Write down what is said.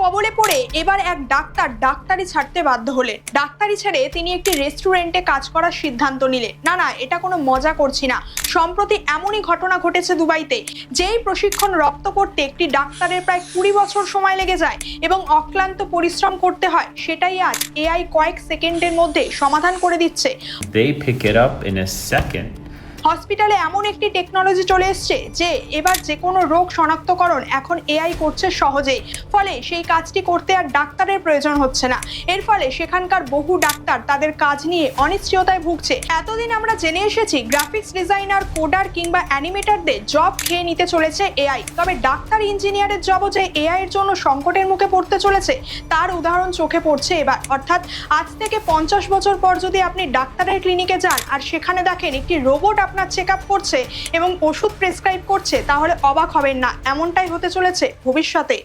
কবলে পড়ে এবার এক ডাক্তার ডাক্তারি ছাড়তে বাধ্য হলেন। ডাক্তারি ছেড়ে তিনি একটি রেস্টুরেন্টে কাজ করার সিদ্ধান্ত নিলেন। না, এটা কোনো মজা করছি না। সম্প্রতি এমনই ঘটনা ঘটেছে দুবাইতে। যেই প্রশিক্ষণ রপ্ত করতে একটি ডাক্তারের প্রায় 20 বছর সময় লেগে যায় এবং অক্লান্ত পরিশ্রম করতে হয়, সেটাই আজ এআই কয়েক সেকেন্ডের মধ্যে সমাধান করে দিচ্ছে। They pick it up in a second. হসপিটালে এমন একটি টেকনোলজি চলে এসছে যে এবার যে কোনো রোগ শনাক্তকরণ এখন এআই করছে সহজেই। ফলে সেই কাজটি করতে আর ডাক্তারের প্রয়োজন হচ্ছে না। এর ফলে সেখানকার বহু ডাক্তার তাদের কাজ নিয়ে অনিশ্চয়তায় ভুগছে। এতদিন আমরা জেনে এসেছি গ্রাফিক্স ডিজাইনার, কোডার কিংবা অ্যানিমেটরদের জব খেয়ে নিতে চলেছে এআই। তবে ডাক্তার, ইঞ্জিনিয়ারের জবও যে এআই এর জন্য সংকটের মুখে পড়তে চলেছে তার উদাহরণ চোখে পড়ছে এবার। অর্থাৎ আজ থেকে 50 বছর পর যদি আপনি ডাক্তারের ক্লিনিকে যান আর সেখানে দেখেন একটি রোবট আপনার চেক আপ করছে এবং ওষুধ প্রেসক্রাইব করছে, তাহলে অবাক হবেন না। এমনটাই হতে চলেছে ভবিষ্যতে।